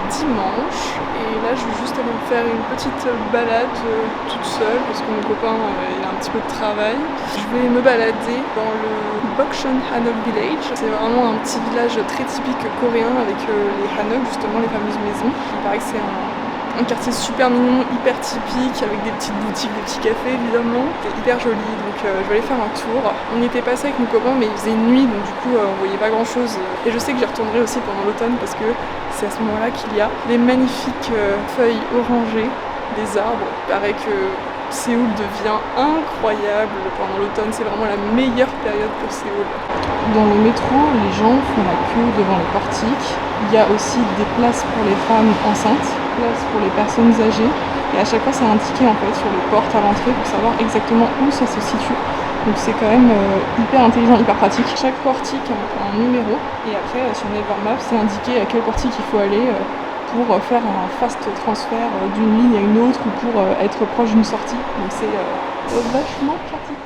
dimanche et là je vais juste aller me faire une petite balade toute seule parce que mon copain il a un petit peu de travail. Je vais me balader dans le Bokchon Hanok Village. C'est vraiment un petit village très typique coréen avec les hanok, justement les fameuses maisons. Il paraît que c'est un quartier super mignon, hyper typique, avec des petites boutiques, des petits cafés évidemment. C'est hyper joli, donc je vais aller faire un tour. On était passé avec mon copain mais il faisait nuit, donc du coup on voyait pas grand chose. Et je sais que j'y retournerai aussi pendant l'automne parce que c'est à ce moment-là qu'il y a les magnifiques feuilles orangées des arbres. Il paraît que Séoul devient incroyable pendant l'automne, c'est vraiment la meilleure période pour Séoul. Dans le métro, les gens font la queue devant les portiques. Il y a aussi des places pour les femmes enceintes, places pour les personnes âgées. Et à chaque fois, c'est indiqué en fait sur les portes à l'entrée pour savoir exactement où ça se situe. Donc c'est quand même hyper intelligent, hyper pratique. Chaque portique a un numéro et après sur Naver Maps c'est indiqué à quel portique il faut aller pour faire un fast transfert d'une ligne à une autre ou pour être proche d'une sortie. Donc c'est vachement pratique.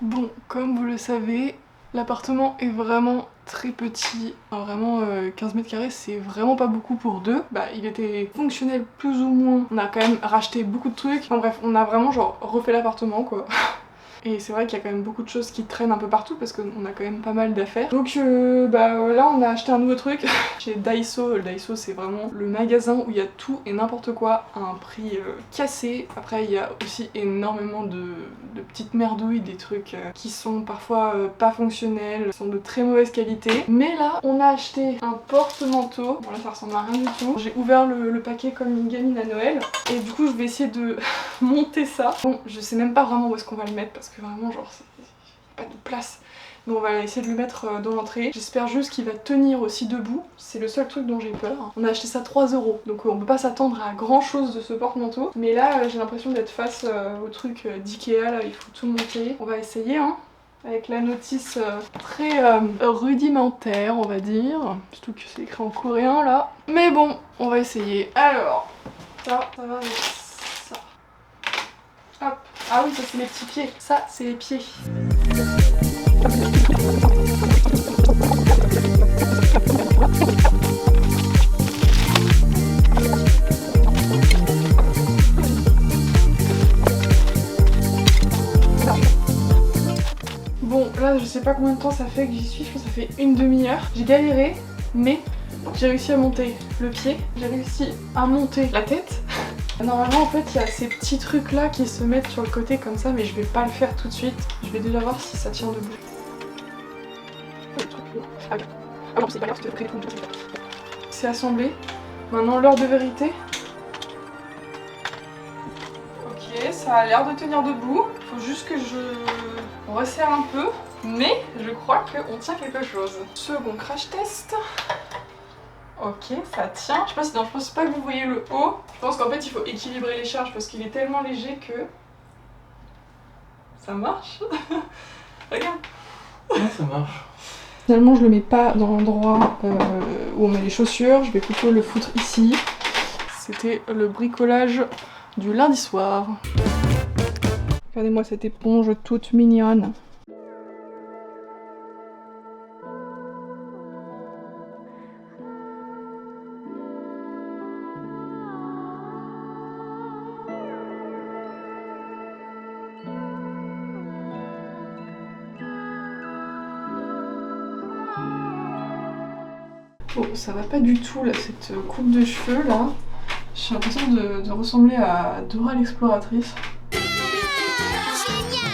Bon, comme vous le savez, l'appartement est vraiment très petit. Enfin, vraiment 15 mètres carrés c'est vraiment pas beaucoup pour deux. Bah il était fonctionnel plus ou moins. On a quand même racheté beaucoup de trucs. Enfin bref, on a vraiment genre refait l'appartement quoi. Et c'est vrai qu'il y a quand même beaucoup de choses qui traînent un peu partout parce qu'on a quand même pas mal d'affaires. Donc là on a acheté un nouveau truc chez Daiso. Le Daiso c'est vraiment le magasin où il y a tout et n'importe quoi à un prix cassé. Après il y a aussi énormément de petites merdouilles, des trucs qui sont parfois pas fonctionnels, sont de très mauvaise qualité. Mais là on a acheté un porte-manteau. Bon là ça ressemble à rien du tout. J'ai ouvert le paquet comme une gamine à Noël et du coup je vais essayer de monter ça. Bon je sais même pas vraiment où est-ce qu'on va le mettre parce que vraiment genre pas de place. Donc on va essayer de le mettre dans l'entrée. J'espère juste qu'il va tenir aussi debout. C'est le seul truc dont j'ai peur. On a acheté ça 3 €. Donc on peut pas s'attendre à grand chose de ce porte-manteau. Mais là j'ai l'impression d'être face au truc d'Ikea là, il faut tout monter. On va essayer hein. Avec la notice très rudimentaire on va dire. Surtout que c'est écrit en coréen là. Mais bon, on va essayer. Alors, ça va avec ça. Hop. Ah oui, ça c'est les petits pieds. Ça c'est les pieds. Bon, là je sais pas combien de temps ça fait que j'y suis, je pense que ça fait une demi-heure. J'ai galéré, mais j'ai réussi à monter le pied, j'ai réussi à monter la tête. Normalement en fait il y a ces petits trucs là qui se mettent sur le côté comme ça, mais je vais pas le faire tout de suite. Je vais déjà voir si ça tient debout. C'est assemblé. Maintenant l'heure de vérité. Ok, ça a l'air de tenir debout. Faut juste que je resserre un peu. Mais je crois qu'on tient quelque chose. Second crash test. Ok, ça tient. Je pense pas que vous voyez le haut. Je pense qu'en fait il faut équilibrer les charges parce qu'il est tellement léger que ça marche. Regarde. Ouais, ça marche. Finalement je le mets pas dans l'endroit où on met les chaussures, je vais plutôt le foutre ici. C'était le bricolage du lundi soir. Regardez-moi cette éponge toute mignonne. Oh, ça va pas du tout là, cette coupe de cheveux là. J'ai l'impression de ressembler à Dora l'exploratrice.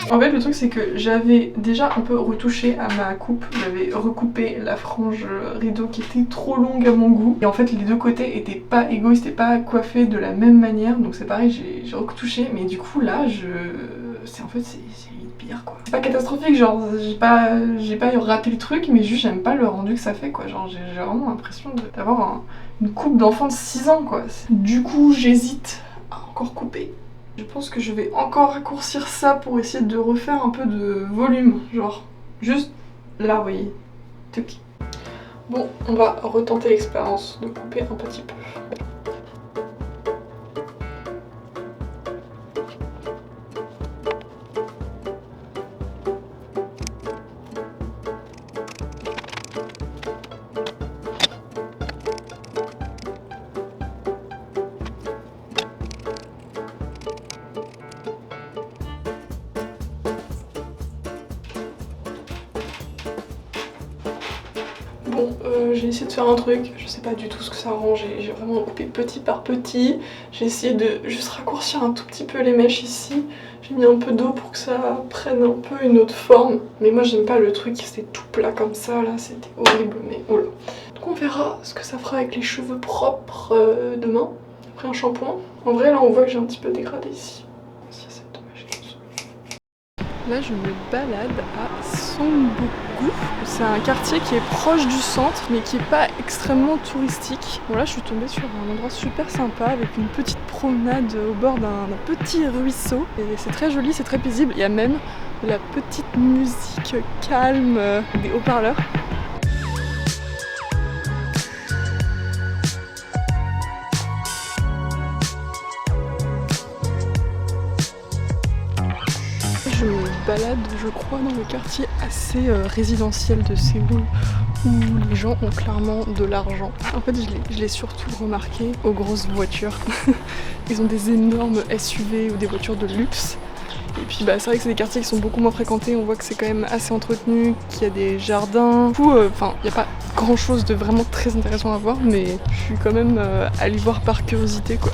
En fait le truc c'est que j'avais déjà un peu retouché à ma coupe, j'avais recoupé la frange rideau qui était trop longue à mon goût. Et en fait les deux côtés étaient pas égaux, ils étaient pas coiffés de la même manière, donc c'est pareil, j'ai retouché. Mais du coup là c'est pire quoi. C'est pas catastrophique, genre j'ai pas raté le truc, mais juste j'aime pas le rendu que ça fait quoi. Genre j'ai vraiment l'impression d'avoir une coupe d'enfant de 6 ans quoi. Du coup j'hésite à encore couper. Je pense que je vais encore raccourcir ça pour essayer de refaire un peu de volume, genre juste là vous voyez. Tuc. Bon, on va retenter l'expérience de couper un petit peu. Bon, j'ai essayé de faire un truc, je sais pas du tout ce que ça rend, j'ai vraiment coupé petit par petit. J'ai essayé de juste raccourcir un tout petit peu les mèches ici. J'ai mis un peu d'eau pour que ça prenne un peu une autre forme. Mais moi j'aime pas le truc, c'était tout plat comme ça là, c'était horrible, mais oh là. Donc on verra ce que ça fera avec les cheveux propres demain, après un shampoing. En vrai là on voit que j'ai un petit peu dégradé ici. Là je me balade à Songboku. C'est un quartier qui est proche du centre mais qui est pas extrêmement touristique. Bon là je suis tombée sur un endroit super sympa avec une petite promenade au bord d'un petit ruisseau. Et c'est très joli, c'est très paisible. Il y a même de la petite musique calme, des haut-parleurs. Je me balade, je crois, dans le quartier assez résidentiel de Séoul où les gens ont clairement de l'argent. En fait, je l'ai surtout remarqué aux grosses voitures. Ils ont des énormes SUV ou des voitures de luxe. Et puis bah, c'est vrai que c'est des quartiers qui sont beaucoup moins fréquentés, on voit que c'est quand même assez entretenu, qu'il y a des jardins. Du coup, il n'y a pas grand chose de vraiment très intéressant à voir, mais je suis quand même allée voir par curiosité quoi.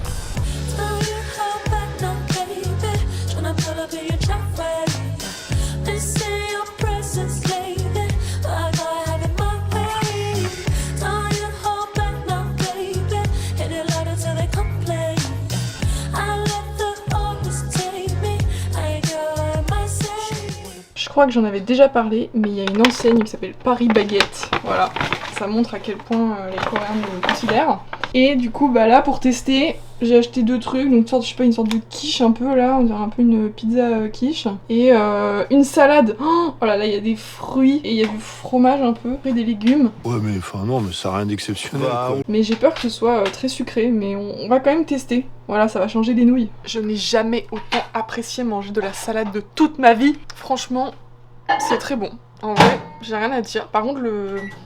Je crois que j'en avais déjà parlé, mais il y a une enseigne qui s'appelle Paris Baguette. Voilà, ça montre à quel point les Coréens me considèrent. Et du coup, bah là, pour tester, j'ai acheté deux trucs. Donc, je sais pas, une sorte de quiche un peu là, on dirait un peu une pizza quiche. Et une salade. Oh là là, il y a des fruits et il y a du fromage un peu, et des légumes. Ouais, mais enfin, non, mais ça n'a rien d'exceptionnel. Mais j'ai peur que ce soit très sucré, mais on va quand même tester. Voilà, ça va changer des nouilles. Je n'ai jamais autant apprécié manger de la salade de toute ma vie. Franchement, c'est très bon. En vrai, j'ai rien à dire. Par contre,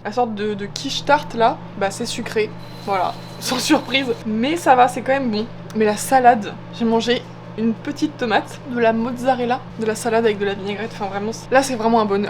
la sorte de quiche tarte là, bah c'est sucré. Voilà, sans surprise. Mais ça va, c'est quand même bon. Mais la salade, j'ai mangé une petite tomate, de la mozzarella, de la salade avec de la vinaigrette. Enfin vraiment, là c'est vraiment un bonheur.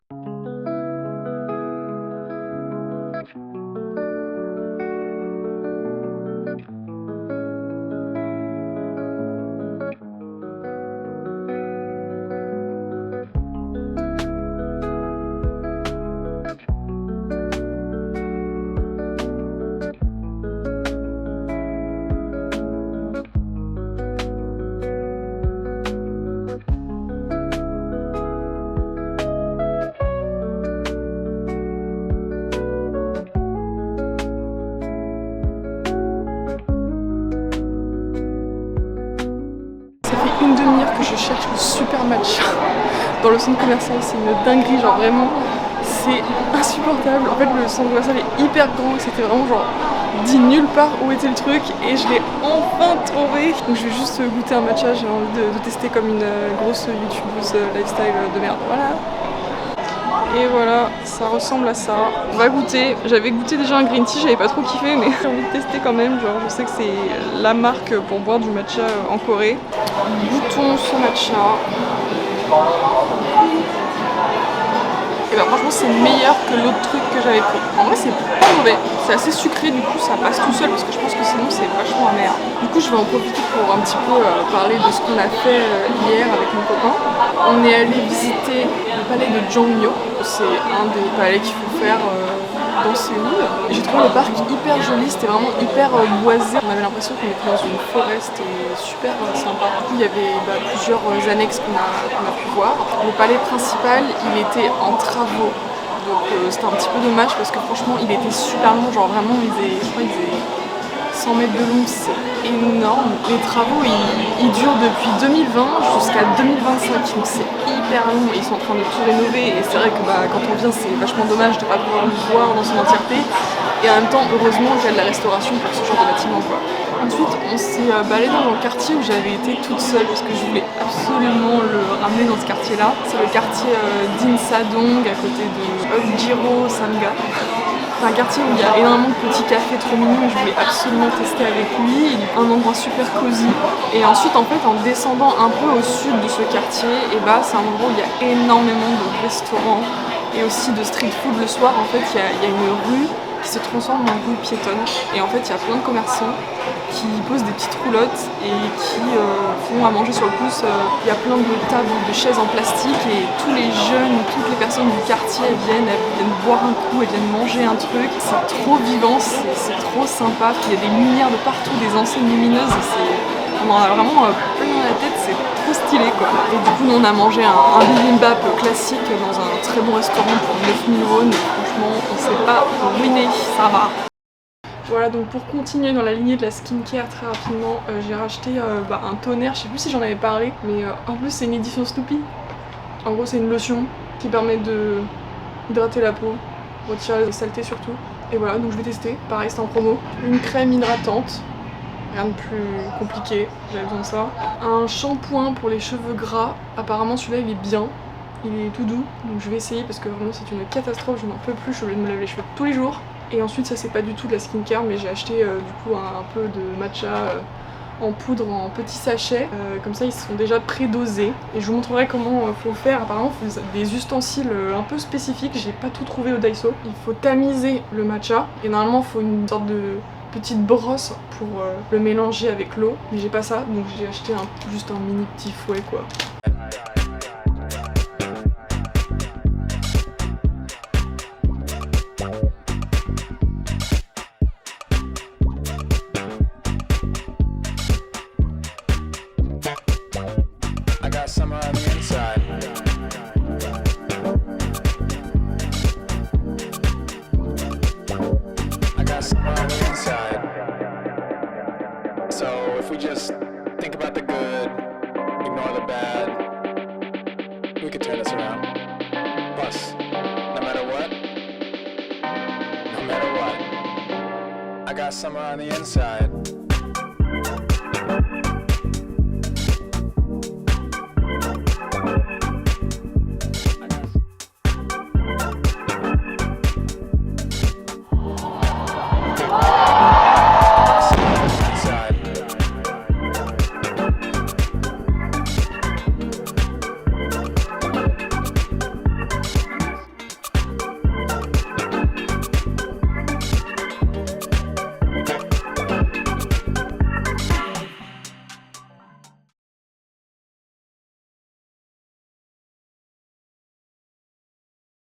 Une demi-heure que je cherche le super matcha dans le centre commercial, c'est une dinguerie, genre vraiment c'est insupportable. En fait, le centre commercial est hyper grand et c'était vraiment genre dit nulle part où était le truc et je l'ai enfin trouvé. Donc je vais juste goûter un matcha, j'ai envie de tester comme une grosse youtubeuse lifestyle de merde. Voilà. Et voilà, ça ressemble à ça. On va goûter. J'avais goûté déjà un green tea, j'avais pas trop kiffé, mais j'ai envie de tester quand même. Genre, je sais que c'est la marque pour boire du matcha en Corée. Goûtons ce matcha. Et bah franchement c'est meilleur que l'autre truc que j'avais pris. En vrai c'est pas mauvais, c'est assez sucré, du coup ça passe tout seul parce que je pense que sinon c'est vachement amer. Du coup je vais en profiter pour un petit peu parler de ce qu'on a fait hier avec mon copain. On est allé visiter le palais de Jongmyo, c'est un des palais qu'il faut faire dans Séoul. J'ai trouvé le parc hyper joli, c'était vraiment hyper boisé. On avait l'impression qu'on était dans une forêt, c'était super sympa. Du coup il y avait plusieurs annexes qu'on a pu voir. Le palais principal il était en travaux, donc c'était un petit peu dommage parce que franchement il était super long, genre vraiment je crois qu'il faisait 100 mètres de long, c'est énorme. Les travaux ils durent depuis 2020 jusqu'à 2025, donc c'est hyper long, ils sont en train de tout rénover et c'est vrai que quand on vient c'est vachement dommage de ne pas pouvoir le voir dans son entièreté et en même temps heureusement qu'il y a de la restauration pour ce genre de bâtiment quoi. Ensuite on s'est baladé dans le quartier où j'avais été toute seule parce que je voulais absolument le ramener dans ce quartier là. C'est le quartier d'Insadong à côté de Eukjiro Samga. C'est un quartier où il y a énormément de petits cafés trop mignons et je voulais absolument tester avec lui. Un endroit super cosy. Et ensuite en fait en descendant un peu au sud de ce quartier, et c'est un endroit où il y a énormément de restaurants et aussi de street food le soir. En fait il y a une rue qui se transforme en rue piétonne et en fait il y a plein de commerçants qui posent des petites roulottes et qui font à manger sur le pouce. Il y a plein de tables, de chaises en plastique et tous les jeunes, toutes les personnes du quartier elles viennent boire un coup, elles viennent manger un truc. C'est trop vivant, c'est trop sympa. Puis il y a des lumières de partout, des enseignes lumineuses. On en a vraiment plein la tête, c'est trop stylé quoi. Et du coup nous on a mangé un bibimbap classique dans un très bon restaurant pour 9000 won. Franchement on s'est pas ruiné, ça va. Voilà, donc pour continuer dans la lignée de la skincare très rapidement, j'ai racheté un toner, je sais plus si j'en avais parlé, mais en plus c'est une édition Snoopy. En gros c'est une lotion qui permet de hydrater la peau, retirer les saletés surtout. Et voilà, donc je vais tester, pareil c'est en promo. Une crème hydratante, rien de plus compliqué, j'avais besoin de ça. Un shampoing pour les cheveux gras, apparemment celui-là il est bien. Il est tout doux, donc je vais essayer parce que vraiment c'est une catastrophe, je n'en peux plus, je suis obligée de me laver les cheveux tous les jours. Et ensuite ça c'est pas du tout de la skincare mais j'ai acheté du coup un peu de matcha en poudre en petits sachets, comme ça ils sont déjà pré-dosés et je vous montrerai comment faut faire. Apparemment il faut des ustensiles un peu spécifiques, j'ai pas tout trouvé au Daiso. Il faut tamiser le matcha et normalement il faut une sorte de petite brosse pour le mélanger avec l'eau, mais j'ai pas ça donc j'ai acheté juste un mini petit fouet quoi. Summer on the inside. I got summer on the inside. So if we just think about the good, ignore the bad, we could turn this around. Plus, no matter what, I got summer on the inside.